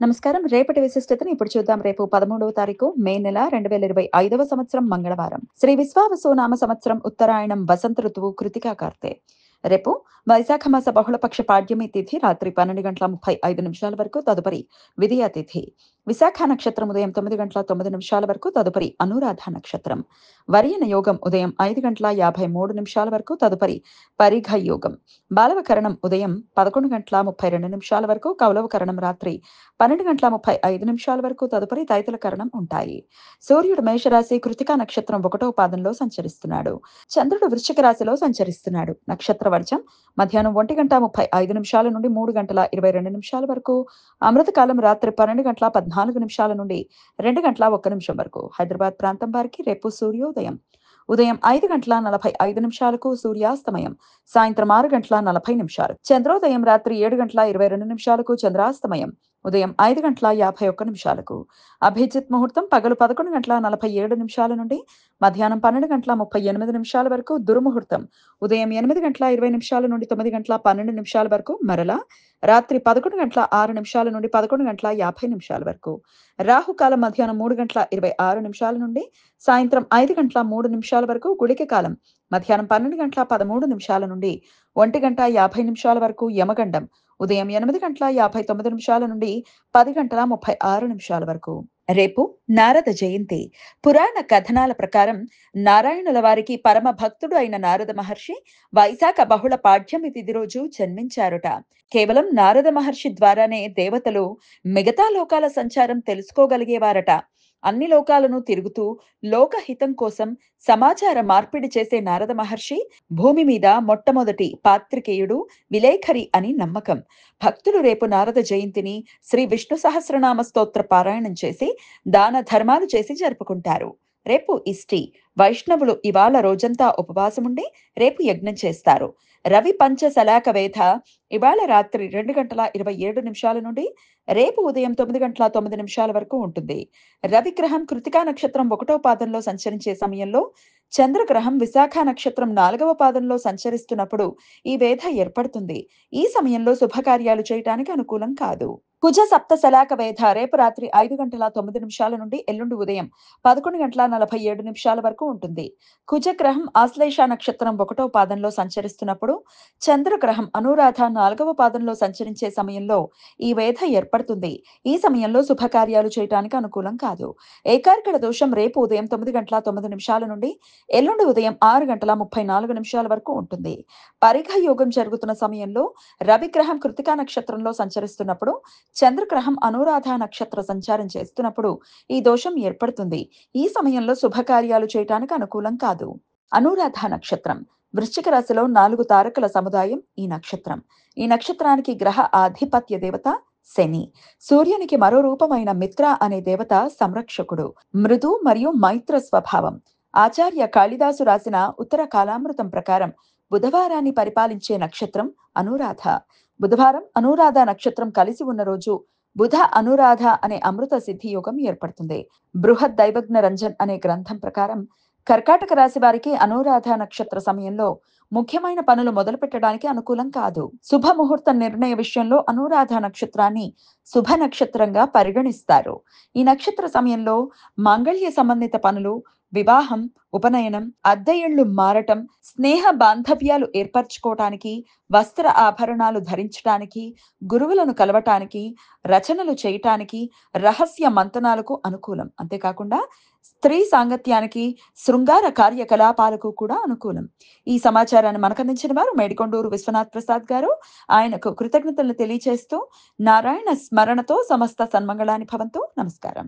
నమస్కారం. రేపటి విశిష్టతను ఇప్పుడు చూద్దాం. రేపు 13వ తారీఖు మే నెల 2025వ సంవత్సరం మంగళవారం. శ్రీ విశ్వావసునామ సంవత్సరం ఉత్తరాయణం వసంత ఋతువు కృతికా కార్తె. రేపు వైశాఖ మాస బహుళపక్ష పాడ్యమి తిథి రాత్రి 12:35 వరకు, తదుపరి విదియ తిథి. విశాఖ నక్షత్రం ఉదయం 9:09 వరకు, తదుపరి అనురాధ నక్షత్రం. వర్యన యోగం ఉదయం 5:53 వరకు, తదుపరి పరిఘ యోగం. బాలవకరణం ఉదయం 11:32 వరకు, కౌలవకరణం రాత్రి 12:35 వరకు, తదుపరి తైతల కరణం ఉంటాయి. సూర్యుడు మేషరాశి కృతికా నక్షత్రం 1వ పాదంలో సంచరిస్తున్నాడు. చంద్రుడు వృశ్చిక రాశిలో సంచరిస్తున్నాడు. నక్షత్ర వర్జం మధ్యాహ్నం 1:35 నుండి 3:22 వరకు, అమృతకాలం రాత్రి 12:14 నుండి 2:01 వరకు. హైదరాబాద్ ప్రాంతం వారికి రేపు సూర్యోదయం ఉదయం 5:45కు, సూర్యాస్తమయం సాయంత్రం 6:40. చంద్రోదయం రాత్రి 7:22కు, చంద్రాస్తమయం ఉదయం 5:51. అభిజిత్ ముహూర్తం పగలు 11:47 నుండి మధ్యాహ్నం 12:38 వరకు. దుర్ముహూర్తం ఉదయం 8:20 నుండి 9:12 వరకు, మరలా రాత్రి 11:06 నుండి 11:50 వరకు. రాహుకాలం మధ్యాహ్నం 3:26 నుండి సాయంత్రం 5:03 వరకు. గుళిక కాలం మధ్యాహ్నం 12:13 నుండి 1:50 వరకు. యమగండం ఉదయం 8:59 నుండి 10:36 వరకు. రేపు నారద జయంతి. పురాణ కథనాల ప్రకారం నారాయణుల వారికి పరమ భక్తుడు అయిన నారద మహర్షి వైశాఖ బహుళ పాడ్యమి తిథి రోజు జన్మించారుట. కేవలం నారద మహర్షి ద్వారానే దేవతలు మిగతా లోకాల సంచారం తెలుసుకోగలిగేవారట. అన్ని లోకాలను తిరుగుతూ లోకహితం కోసం సమాచార మార్పిడి చేసే నారద మహర్షి భూమి మీద మొట్టమొదటి పాత్రికేయుడు, విలేఖరి అని నమ్మకం. భక్తులు రేపు నారద జయంతిని శ్రీ విష్ణు సహస్రనామ స్తోత్ర పారాయణం చేసి దాన ధర్మాలు చేసి జరుపుకుంటారు. రేపు ఇష్టి. వైష్ణవులు ఇవాళ రోజంతా ఉపవాసముండి రేపు యజ్ఞం చేస్తారు. రవి పంచ సలాక వేధ ఇవాళ రాత్రి 2:27 నుండి రేపు ఉదయం 9:09 వరకు ఉంటుంది. రవిగ్రహం కృతికా నక్షత్రం 1వ పాదంలో సంచరించే సమయంలో, చంద్రగ్రహం విశాఖ నక్షత్రం 4వ పాదంలో సంచరిస్తున్నప్పుడు ఈ వేధ ఏర్పడుతుంది. ఈ సమయంలో శుభకార్యాలు చేయటానికి అనుకూలం కాదు. కుజ సప్త సలాక వేధ రేపు రాత్రి 5:09 నుండి ఎల్లుండి ఉదయం 11:47 వరకు ఉంటుంది. కుజగ్రహం ఆశ్లేష నక్షత్రం 1వ పాదంలో సంచరిస్తున్నప్పుడు, చంద్రగ్రహం అనురాధ 4వ పాదంలో సంచరించే సమయంలో ఈ వేధ ఏర్పడుతుంది. ఈ సమయంలో శుభకార్యాలు చేయటానికి అనుకూలం కాదు. ఏకార్కడ దోషం రేపు ఉదయం 9:09 నుండి ఎల్లుండి ఉదయం 6:34 వరకు ఉంటుంది. పరిఘ యోగం జరుగుతున్న సమయంలో రవిగ్రహం కృతికా నక్షత్రంలో సంచరిస్తున్నప్పుడు, చంద్రగ్రహం అనురాధ నక్షత్ర సంచారం చేస్తున్నప్పుడు ఈ దోషం ఏర్పడుతుంది. ఈ సమయంలో శుభకార్యాలు చేయటానికి అనుకూలం కాదు. అనురాధ నక్షత్రం వృశ్చిక రాశిలో 4 తారకల సముదాయం ఈ నక్షత్రం. ఈ నక్షత్రానికి గ్రహ ఆధిపత్య దేవత శని. సూర్యునికి మరో రూపమైన మిత్ర అనే దేవత సంరక్షకుడు. మృదు మరియు మైత్ర స్వభావం. ఆచార్య కాళిదాసు రాసిన ఉత్తర కాలామృతం ప్రకారం బుధవారాన్ని పరిపాలించే నక్షత్రం అనురాధ. బుధవారం అనురాధ నక్షత్రం కలిసి ఉన్న రోజు బుధ అనురాధ అనే అమృత సిద్ధి యోగం ఏర్పడుతుంది. బృహద్ దైవజ్ఞ రంజన్ అనే గ్రంథం ప్రకారం కర్కాటక రాశి వారికి అనురాధ నక్షత్ర సమయంలో ముఖ్యమైన పనులు మొదలు పెట్టడానికి అనుకూలం కాదు. శుభ ముహూర్త నిర్ణయ విషయంలో అనురాధ నక్షత్రాన్ని శుభ నక్షత్రంగా పరిగణిస్తారు. ఈ నక్షత్ర సమయంలో మాంగళ్య సంబంధిత పనులు, వివాహం, ఉపనయనం, అద్దె ఇళ్లు మారటం, స్నేహ బాంధవ్యాలు ఏర్పరచుకోవటానికి, వస్త్ర ఆభరణాలు ధరించడానికి, గురువులను కలవటానికి, రచనలు చేయటానికి, రహస్య మంతనాలకు అనుకూలం. అంతేకాకుండా స్త్రీ సాంగత్యానికి, శృంగార కార్యకలాపాలకు కూడా అనుకూలం. ఈ సమాచారాన్ని మనకు అందించిన వారు మేడికొండూరు విశ్వనాథ్ ప్రసాద్ గారు. ఆయనకు కృతజ్ఞతలు తెలియజేస్తూ నారాయణ స్మరణతో సమస్త సన్మంగళాని భవంతు. నమస్కారం.